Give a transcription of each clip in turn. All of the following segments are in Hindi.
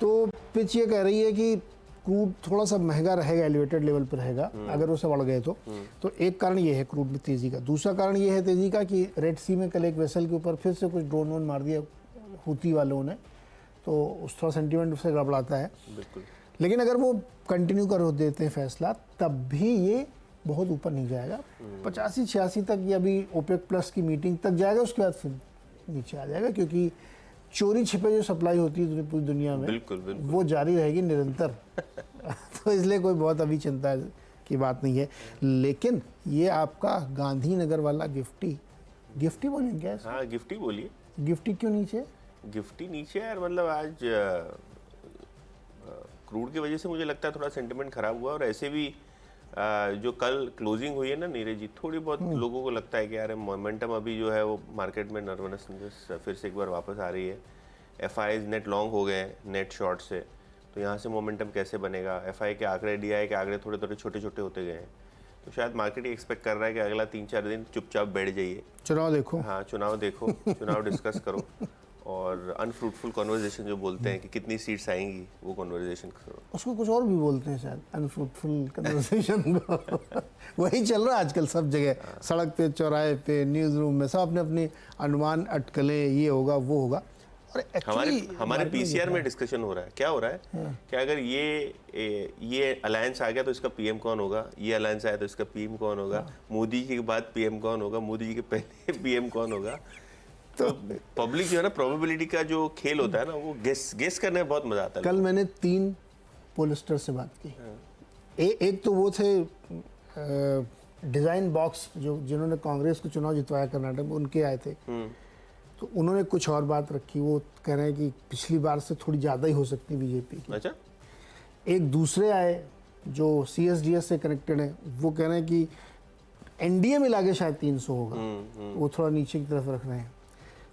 तो पिच ये कह रही है कि क्रूड थोड़ा सा महंगा रहेगा, एलिवेटेड लेवल पर रहेगा अगर उसे बढ़ गए तो एक कारण ये है क्रूड में तेज़ी का। दूसरा कारण ये है तेज़ी का कि रेड सी में कल एक वेसल के ऊपर फिर से कुछ ड्रोन वोन मार दिया हूती वालों ने, तो उस थोड़ा सेंटीमेंट उससे गड़बड़ाता है। बिल्कुल। लेकिन अगर वो कंटिन्यू कर देते हैं फैसला, तब भी ये बहुत ऊपर नहीं जाएगा, 85-86 तक ये अभी ओपेक प्लस की मीटिंग तक जाएगा, उसके बाद फिर नीचे आ जाएगा, क्योंकि चोरी छिपे जो सप्लाई होती है पूरी दुनिया में, बिल्कुल, बिल्कुल। वो जारी रहेगी निरंतर। तो इसलिए कोई बहुत अभी चिंता की बात नहीं है। लेकिन ये आपका गांधीनगर वाला गिफ्टी बोलेंगे क्या? हाँ, गिफ्टी बोलिए। गिफ्टी क्यों नीचे? गिफ्टी नीचे यार, मतलब आज क्रूड की वजह से मुझे लगता है थोड़ा सेंटिमेंट खराब हुआ, और ऐसे भी जो कल क्लोजिंग हुई है ना नीरज जी, थोड़ी बहुत लोगों को लगता है कि यार मोमेंटम अभी जो है वो मार्केट में नर्वसनेस फिर से एक बार वापस आ रही है। एफआईज नेट लॉन्ग हो गए हैं नेट शॉर्ट से, तो यहाँ से मोमेंटम कैसे बनेगा? एफआई के आंकड़े, डीआई के आंकड़े थोड़े थोड़े छोटे छोटे होते गए हैं, तो शायद मार्केट ये एक्सपेक्ट कर रहा है कि अगला 3-4 दिन चुपचाप बैठ जाइए, चुनाव देखो। हाँ, चुनाव देखो, चुनाव डिस्कस करो, और अनफ्रूटफुल कॉन्वर्जेशन जो बोलते हैं कि कितनी सीट्स आएंगी, वो कॉन्वर्जेशन करो। उसको कुछ और भी बोलते हैं शायद, अनफ्रूटफुल कन्वर्सेशन को। वही चल रहा है आजकल सब जगह, सड़क पे, चौराहे पे, न्यूज़ रूम में, सब अपने अपने अनुमान अटकलें, ये होगा वो होगा। और हमारे पीसीआर में डिस्कशन हो रहा है, क्या हो रहा है कि अगर ये अलायंस आ गया तो इसका पीएम कौन होगा, ये अलायंस आया तो इसका पीएम कौन होगा, मोदी जी के बाद पीएम कौन होगा, मोदी जी के पहले पीएम कौन होगा। तो पब्लिक जो है ना, प्रोबेबिलिटी का जो खेल होता है ना, वो गेस करने में बहुत मजा आता है। कल मैंने 3 पोलिस्टर से बात की। एक तो वो थे डिज़ाइन बॉक्स, जिन्होंने कांग्रेस को चुनाव जितवाया कर्नाटक में, उनके आए थे। तो उन्होंने कुछ और बात रखी, वो कह रहे हैं कि पिछली बार से थोड़ी ज़्यादा ही हो सकती है बीजेपी की। अच्छा। एक दूसरे आए जो सीएसडीएस से कनेक्टेड है, वो कह रहे हैं कि एनडीए में लाके शायद 300 होगा, वो थोड़ा नीचे की तरफ रख रहे हैं।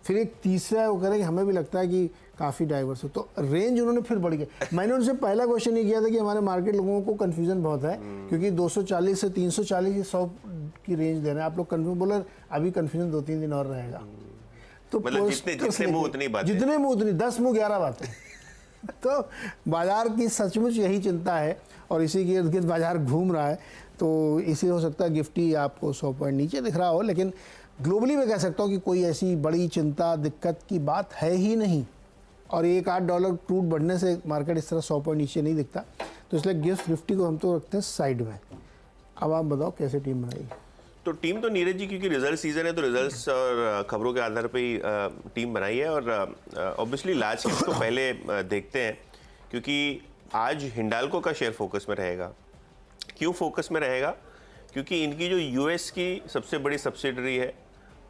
फिर एक तीसरा है, वो कह रहे हैं कि हमें भी लगता है कि काफ़ी डाइवर्स हो, तो रेंज उन्होंने फिर बढ़ गया। मैंने उनसे पहला क्वेश्चन ये किया था कि हमारे मार्केट लोगों को कन्फ्यूजन बहुत है, क्योंकि 240 से 340 100 की रेंज दे रहे हैं आप लोग, कन्फ्यूजन बोला, अभी कन्फ्यूजन 2-3 दिन और रहेगा। तो मतलब जितने मुंह उतनी बातें, जितने मुंह उतनी 10 मुंह 11 बातें। तो बाजार की सचमुच यही चिंता है, और इसी के इर्द गिर्द बाजार घूम रहा है। तो इसी हो सकता है गिफ्टी आपको 100 पॉइंट नीचे दिख रहा हो, लेकिन ग्लोबली मैं कह सकता हूँ कि कोई ऐसी बड़ी चिंता दिक्कत की बात है ही नहीं, और $1-8 क्रूड बढ़ने से मार्केट इस तरह 100 पॉइंट नीचे नहीं दिखता। तो इसलिए गिफ्टी को हम तो रखते हैं साइड में। अब आप बताओ कैसे टीम बनाई? तो टीम तो नीरज जी, क्योंकि रिजल्ट सीजन है तो रिजल्ट्स और खबरों के आधार पे ही टीम बनाई है, और ऑब्वियसली लार्ज कैप्स को पहले देखते हैं, क्योंकि आज हिंडाल्को का शेयर फोकस में रहेगा। क्यों फोकस में रहेगा? क्योंकि इनकी जो यूएस की सबसे बड़ी सब्सिडरी है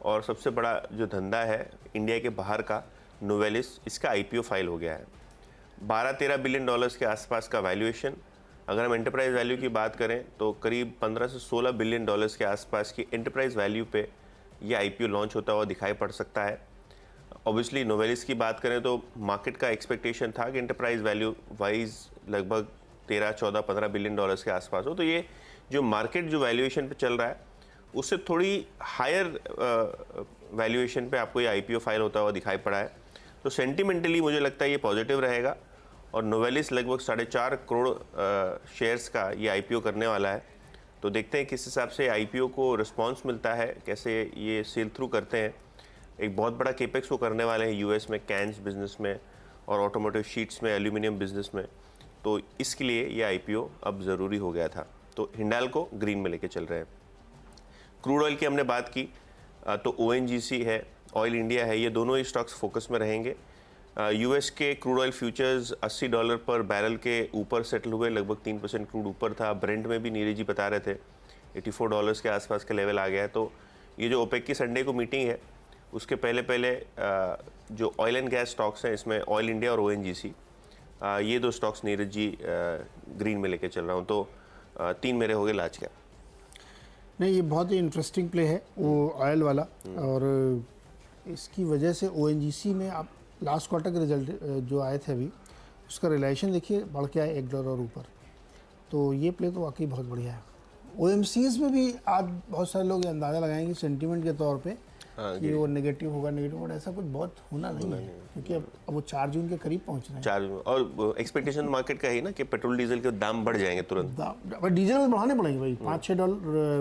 और सबसे बड़ा जो धंधा है इंडिया के बाहर का, नोवेलिस, इसका आईपीओ फाइल हो गया है। 12-13 बिलियन डॉलर्स के आसपास का वैल्यूएशन। अगर हम एंटरप्राइज वैल्यू की बात करें तो करीब 15 से 16 बिलियन डॉलर्स के आसपास की एंटरप्राइज वैल्यू पे ये आईपीओ लॉन्च होता हुआ दिखाई पड़ सकता है। ऑब्वियसली नोवेलिस की बात करें तो मार्केट का एक्सपेक्टेशन था कि एंटरप्राइज वैल्यू वाइज लगभग 13, 14, 15 बिलियन डॉलर्स के आसपास हो, तो ये जो मार्केट जो वैल्यूएशन पे चल रहा है उससे थोड़ी हायर वैल्यूएशन पे आपको ये आईपीओ फाइल होता हुआ दिखाई पड़ा है। तो सेंटिमेंटली मुझे लगता है ये पॉजिटिव रहेगा, और नोवेलिस लगभग 4.5 करोड़ शेयर्स का ये आईपीओ करने वाला है। तो देखते हैं किस हिसाब से आईपीओ को रिस्पांस मिलता है, कैसे ये सेल थ्रू करते हैं। एक बहुत बड़ा केपेक्स वो करने वाले हैं यूएस में, कैन्स बिजनेस में और ऑटोमोटिव शीट्स में, एल्यूमिनियम बिजनेस में, तो इसके लिए ये आईपीओ अब ज़रूरी हो गया था। तो हिंडाल्को ग्रीन में लेके चल रहे हैं। क्रूड ऑयल की हमने बात की, तो ओएनजीसी है, ऑयल इंडिया है, ये दोनों ही स्टॉक्स फोकस में रहेंगे। यूएस के क्रूड ऑयल फ्यूचर्स $80 पर बैरल के ऊपर सेटल हुए, लगभग 3% क्रूड ऊपर था। ब्रेंट में भी नीरज जी बता रहे थे $84 के आसपास का लेवल आ गया है। तो ये जो ओपेक की संडे को मीटिंग है, उसके पहले जो ऑयल एंड गैस स्टॉक्स हैं, इसमें ऑयल इंडिया और ओएनजीसी, ये 2 स्टॉक्स नीरज जी ग्रीन में लेके चल रहा हूँ। तो 3 मेरे हो गए लार्ज कैप। नहीं, ये बहुत ही इंटरेस्टिंग प्ले है वो ऑयल वाला, और इसकी वजह से ओएनजीसी में आप लास्ट क्वार्टर के रिजल्ट जो आए थे अभी, उसका रिलेशन देखिए बढ़ के आए $1 और ऊपर, तो ये प्ले तो वाकई बहुत बढ़िया है। ओएमसीज में भी आज बहुत सारे लोग अंदाज़ा लगाएंगे सेंटीमेंट के तौर पे कि वो नेगेटिव होगा, बट ऐसा कुछ बहुत होना नहीं है, क्योंकि अब वो 4 जून के करीब पहुंच रहे हैं। 4 और एक्सपेक्टेशन मार्केट का है ना कि पेट्रोल डीजल के दाम बढ़ जाएंगे तुरंत। बट डीजल में बढ़ाने पड़ेंगे भाई, $5-6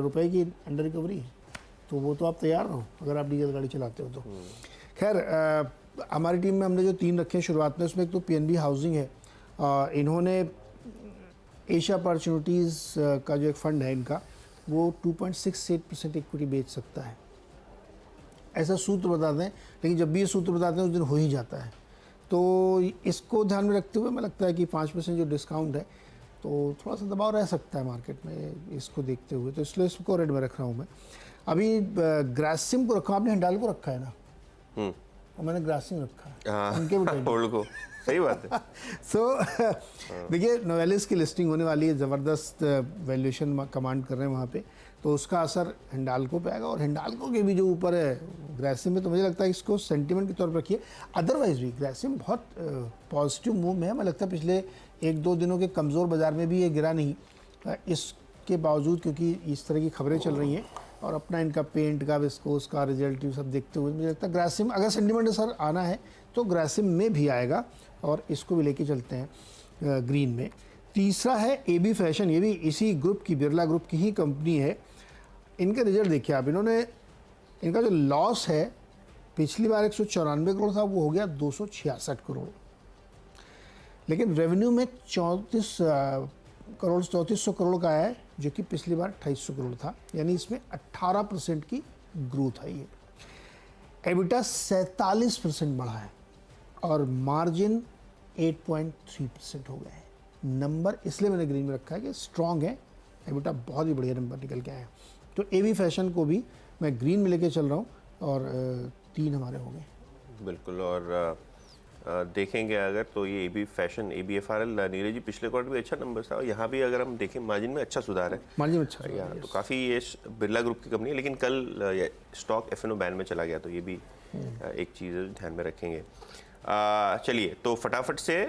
रुपए की अंडर रिकवरी है, तो वो तो आप तैयार रहो अगर आप डीजल गाड़ी चलाते हो तो। खैर हमारी टीम में हमने जो 3 रखे हैं शुरुआत में, उसमें एक तो पीएनबी हाउसिंग है। इन्होंने एशिया अपॉर्चुनिटीज़ का जो एक फंड है इनका, वो 2.68% इक्विटी बेच सकता है, ऐसा सूत्र बताते हैं। लेकिन जब भी ये सूत्र बताते हैं उस दिन हो ही जाता है, तो इसको ध्यान में रखते हुए मैं लगता है कि 5% जो डिस्काउंट है तो थोड़ा सा दबाव रह सकता है मार्केट में इसको देखते हुए, तो इसलिए इसको रेड में रख रहा हूँ मैं। अभी ग्रासिम को रखा, आपने हिंडाल को रखा है ना, और मैंने ग्रासिम रखा है, उनके भी होल्ड को, सही बात है। सो देखिए नोवेलिस की लिस्टिंग होने वाली है, ज़बरदस्त वैल्यूएशन कमांड कर रहे हैं वहाँ पे, तो उसका असर हिंडाल्को पे आएगा। और हिंडाल्को के भी जो ऊपर है ग्रासिम में, तो मुझे लगता है इसको सेंटीमेंट के तौर पर रखिए। अदरवाइज भी ग्रासिम बहुत पॉजिटिव मूव में है, मुझे लगता है पिछले 1-2 दिनों के कमज़ोर बाज़ार में भी ये गिरा नहीं, इसके बावजूद, क्योंकि इस तरह की खबरें चल रही हैं और अपना इनका पेंट का, विस्कोस का रिजल्ट सब देखते हुए मुझे लगता है ग्रासिम, अगर सेंटीमेंट असर आना है तो ग्रासिम में भी आएगा, और इसको भी लेके चलते हैं ग्रीन में। तीसरा है एबी फैशन, ये भी इसी ग्रुप की, बिरला ग्रुप की ही कंपनी है। इनके रिजल्ट देखिए आप, इनका जो लॉस है पिछली बार 194 करोड़ था, वो हो गया 266 करोड़, लेकिन रेवेन्यू में 3400 करोड़ का है, जो कि पिछली बार 2800 करोड़ था, यानी इसमें 18% की ग्रोथ आई है। एबिटा 47% बढ़ा है और मार्जिन 8.3% हो गए हैं। नंबर इसलिए मैंने ग्रीन में रखा है कि स्ट्रॉन्ग है, एबिटा बहुत ही बढ़िया नंबर निकल के आए हैं। तो एबी फैशन को भी मैं ग्रीन में लेके चल रहा हूँ, और 3 हमारे हो गए। बिल्कुल, और देखेंगे अगर तो ये AB fashion, ABFRL, Neeraj ji पिछले क्वार्टर में अच्छा नंबर था, और यहाँ भी अगर हम देखें मार्जिन में अच्छा सुधार है, मार्जिन अच्छा है यहाँ तो काफ़ी ये बिरला ग्रुप की कंपनी है। लेकिन कल स्टॉक FNO बैन में चला गया, तो ये भी एक चीज़ ध्यान में रखेंगे। चलिए तो फटाफट से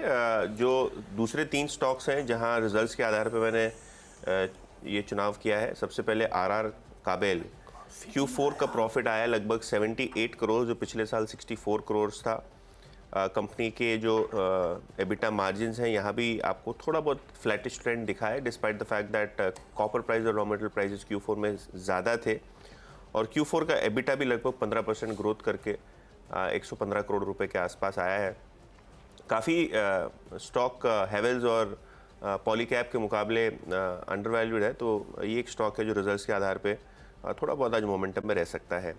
जो दूसरे 3 स्टॉक्स हैं जहां रिजल्ट्स के आधार पे मैंने ये चुनाव किया है। सबसे पहले RR काबेल, Q4 का प्रॉफिट आया लगभग 78 करोड़, जो पिछले साल 64 करोड़ था। कंपनी के जो एबिटा मार्जिन्स हैं, यहाँ भी आपको थोड़ा बहुत फ्लैटिश ट्रेंड दिखा है, despite the fact that copper price और रॉ मटेरियल प्राइसेस Q4 में ज़्यादा थे, और Q4 का एबिटा भी लगभग 15% ग्रोथ करके 115 करोड़ रुपए के आसपास आया है। काफ़ी स्टॉक हेवेल्स और पॉलीकैब के मुकाबले अंडरवैल्यूड है, तो ये एक स्टॉक है जो रिजल्ट्स के आधार पे थोड़ा बहुत आज मोमेंटम में रह सकता है।